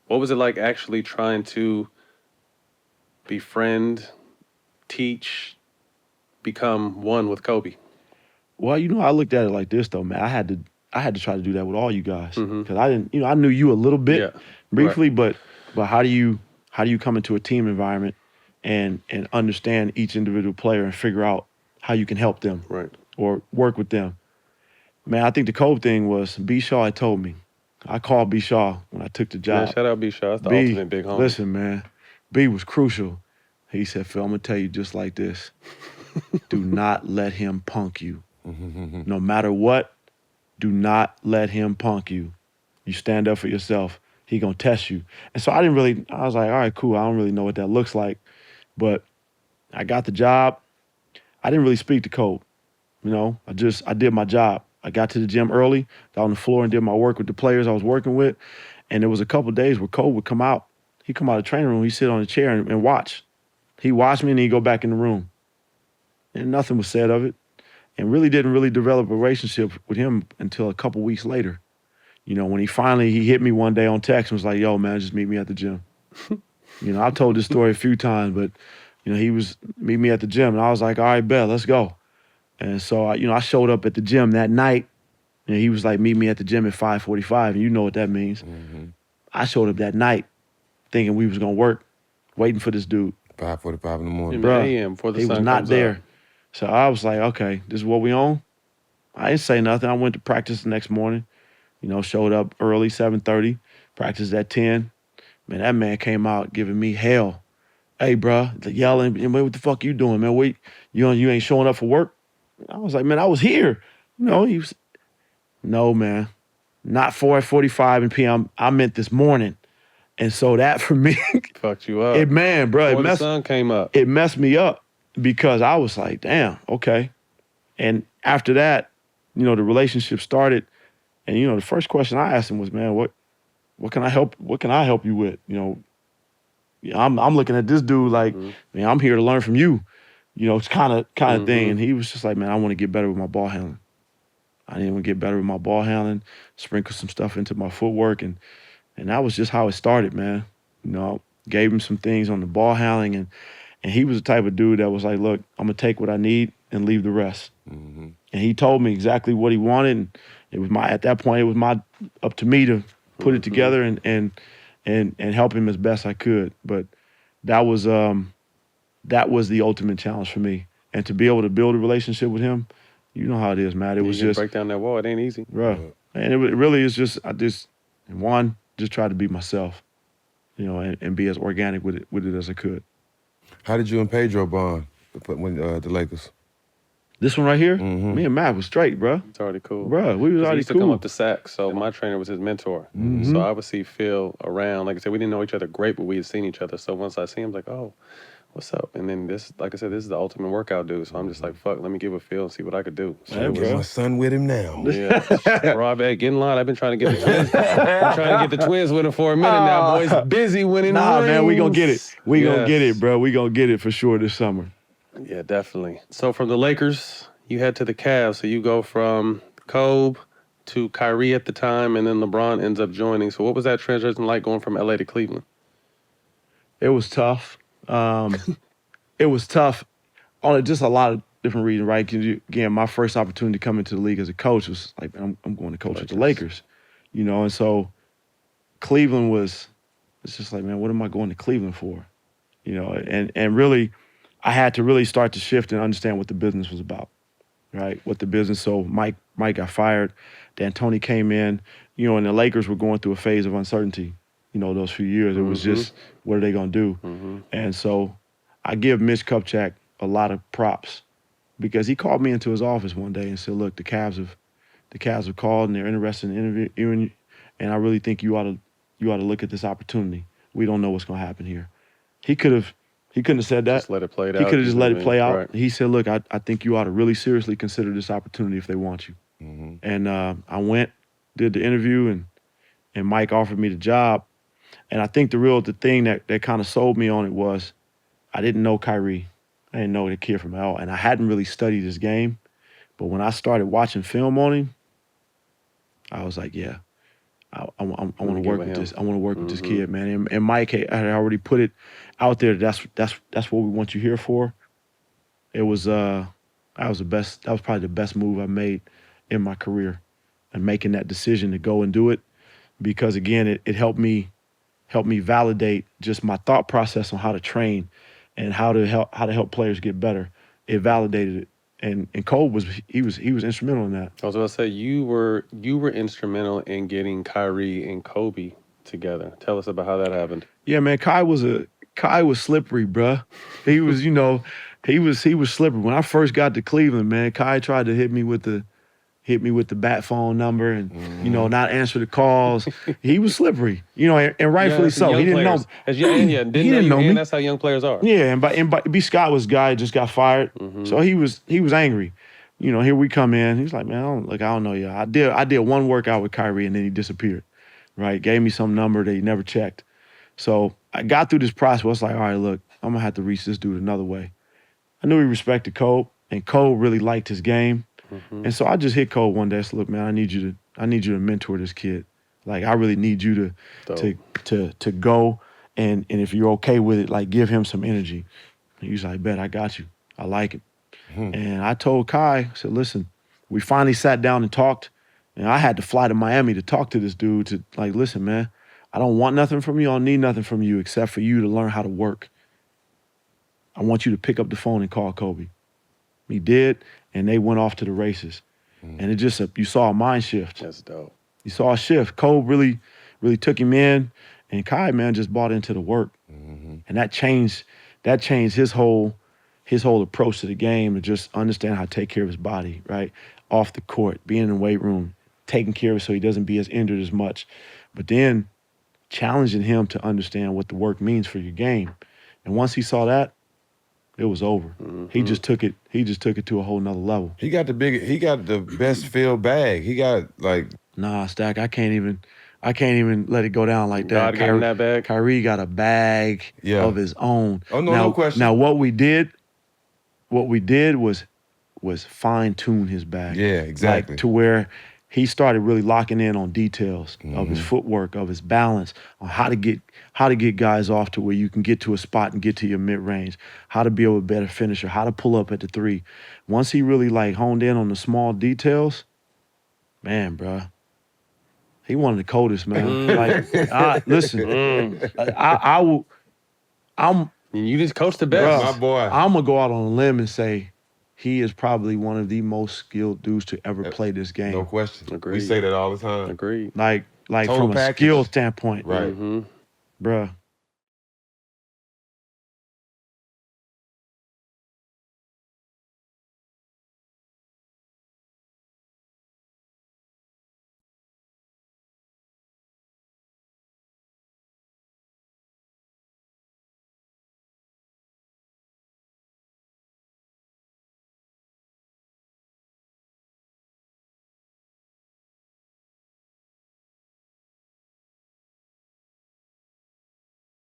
What was it like actually trying to befriend, teach, become one with Kobe? Well, I looked at it like this though, man. I had to try to do that with all you guys Mm-hmm. because I didn't, I knew you a little bit Yeah. Right. briefly, but how do you come into a team environment and understand each individual player and figure out how you can help them Right. or work with them? Man, I think the Cove thing was B Shaw had told me. I called B Shaw when I took the Man, job. shout out B Shaw. That's the B, ultimate big homie. listen, man, B was crucial. He said, Phil, I'm gonna tell you just like this. Do not let him punk you. No matter what, do not let him punk you. You stand up for yourself. He gonna test you. And so I was like, all right, cool. I don't really know what that looks like. But I got the job. I didn't really speak to Cole. I did my job. I got to the gym early, got on the floor and did my work with the players I was working with. And there was a couple of days where Cole would come out. He'd come out of the training room, he'd sit on a chair and watch. He'd watch me and he'd go back in the room. And nothing was said of it. And really didn't really develop a relationship with him until a couple weeks later. When he hit me one day on text and was like, yo, man, just meet me at the gym. I've told this story a few times, but, he was meet me at the gym. And I was like, all right, bet, let's go. And so, I showed up at the gym that night. And he was like, meet me at the gym at 5:45. And you know what that means. I showed up that night thinking we was going to work, waiting for this dude. 5:45 in the morning. In the Bruh, AM before the he sun was not comes there. up. So I was like, okay, this is what we on? I didn't say nothing. I went to practice the next morning. Showed up early, 7:30, practiced at 10. Man, that man came out giving me hell. Hey, bro, yelling, man, what the fuck you doing, man? Wait, you ain't showing up for work? I was like, man, I was here. He was, no, man, not 4:45 p.m. I meant this morning. And so that for me, Fucked you up. bro, Before the sun came up. it messed me up because I was like, damn, okay. And after that, the relationship started. And the first question I asked him was, man, what can I help? What can I help you with? I'm looking at this dude like, man, I'm here to learn from you. It's kind of thing. And he was just like, man, I want to get better with my ball handling. I didn't want to get better with my ball handling, sprinkle some stuff into my footwork, and that was just how it started, man. Gave him some things on the ball handling, and he was the type of dude that was like, look, I'm gonna take what I need and leave the rest. And he told me exactly what he wanted, and at that point it was up to me to put it together and help him as best I could. But that was the ultimate challenge for me, and to be able to build a relationship with him, you know how it is, man. It was You just break down that wall. It ain't easy. bro, and it really is just just try to be myself, and be as organic with it as I could. How did you and Pedro bond when the Lakers? This one right here, Mm-hmm. me and Matt was straight, bro. It's already cool. Bro, we was 'Cause he already used to come cool. up to Sac, so my trainer was his mentor. Mhm. So I would see Phil around. Like I said, we didn't know each other great, but we had seen each other. So once I see him, like, oh, what's up? And then this, like I said, this is the ultimate workout dude. So I'm just like, fuck, let me get with Phil and see what I could do. So Yeah, it was, Get my son with him now. yeah. Rob, hey, get in line. I've been trying to get the twins. I'm trying to get the twins with him for a minute now, boys. Busy winning Nah, rings. man, we gonna get it. We gonna get Yes. it, bro. We gonna get it for sure this summer. Yeah, definitely. So from the Lakers, you head to the Cavs. So you go from Kobe to Kyrie at the time, and then LeBron ends up joining. So what was that transition like going from LA to Cleveland? It was tough. It was tough on just a lot of different reasons, right? 'Cause again, my first opportunity to come into the league as a coach was like, I'm going to coach with the Lakers, and so Cleveland it's just like, man, what am I going to Cleveland for? And really, I had to really start to shift and understand what the business was about, right? So Mike got fired, D'Antoni came in, and the Lakers were going through a phase of uncertainty, those few years. It was just, what are they going to do? And so I give Mitch Kupchak a lot of props because he called me into his office one day and said, look, the Cavs have called and they're interested in interviewing you, and I really think you ought to look at this opportunity. We don't know what's going to happen here. He couldn't have said that. Just let it play out. He could have just let it play out. Right. He said, look, I think you ought to really seriously consider this opportunity if they want you. And I went, did the interview, and Mike offered me the job. And I think the thing that kind of sold me on it was I didn't know Kyrie. I didn't know the kid from L, and I hadn't really studied his game. But when I started watching film on him, I was like, yeah, I want Let me to get work with with him. this. I want to work with this kid, man. And Mike had already put it out there. That's what we want you here for. It was that was the best. That was probably the best move I made in my career, and making that decision to go and do it, because again, it helped me validate just my thought process on how to train and how to help players get better. It validated it. And Cole was instrumental in that. I was about to say you were instrumental in getting Kyrie and Kobe together. Tell us about how that happened. Yeah, man, Kai was slippery, bruh. He was, he was slippery. When I first got to Cleveland, man, Kai tried to hit me with the bat phone number and not answer the calls. He was slippery, and rightfully so. He didn't know. Didn't know me. And that's how young players are. Yeah, and B. Scott was a guy who just got fired, so he was angry. Here we come in. He's like, man, I don't know you. I did one workout with Kyrie and then he disappeared. Right, gave me some number that he never checked. So I got through this process. I was like, all right, look, I'm gonna have to reach this dude another way. I knew he respected Cole, and Cole really liked his game. And so I just hit Cole one day. I said, look, man, I need you to mentor this kid. Like, I really need you to go and if you're okay with it, like, give him some energy. And he was like, bet, I got you. I like it. And I told Kai, I said, listen, we finally sat down and talked. And I had to fly to Miami to talk to this dude to, like, listen, man, I don't want nothing from you. I don't need nothing from you except for you to learn how to work. I want you to pick up the phone and call Kobe. He did, and they went off to the races. And it just, you saw a mind shift. That's dope. You saw a shift. Cole really took him in, and Kai, man, just bought into the work. And that changed his whole approach to the game, to just understand how to take care of his body, right? Off the court, being in the weight room, taking care of it so he doesn't be as injured as much. But then challenging him to understand what the work means for your game. And once he saw that, it was over. He just took it to a whole nother level. He got the best filled bag. He got Nah, Stack, I can't even let it go down like that. God gave him that bag? Kyrie got a bag of his own. Oh, no question. Now what we did was fine tune his bag. Yeah, exactly. Like, to where he started really locking in on details of his footwork, of his balance, on how to get guys off to where you can get to a spot and get to your mid-range, how to be a better finisher, how to pull up at the three. Once he really honed in on the small details, man, bruh, he one of the coldest, man. You just coached the best. My boy. I'm gonna go out on a limb and say he is probably one of the most skilled dudes to ever play this game. No question. Agreed. We say that all the time. Agreed. Like Total from a package. skill standpoint. Right. Bruh.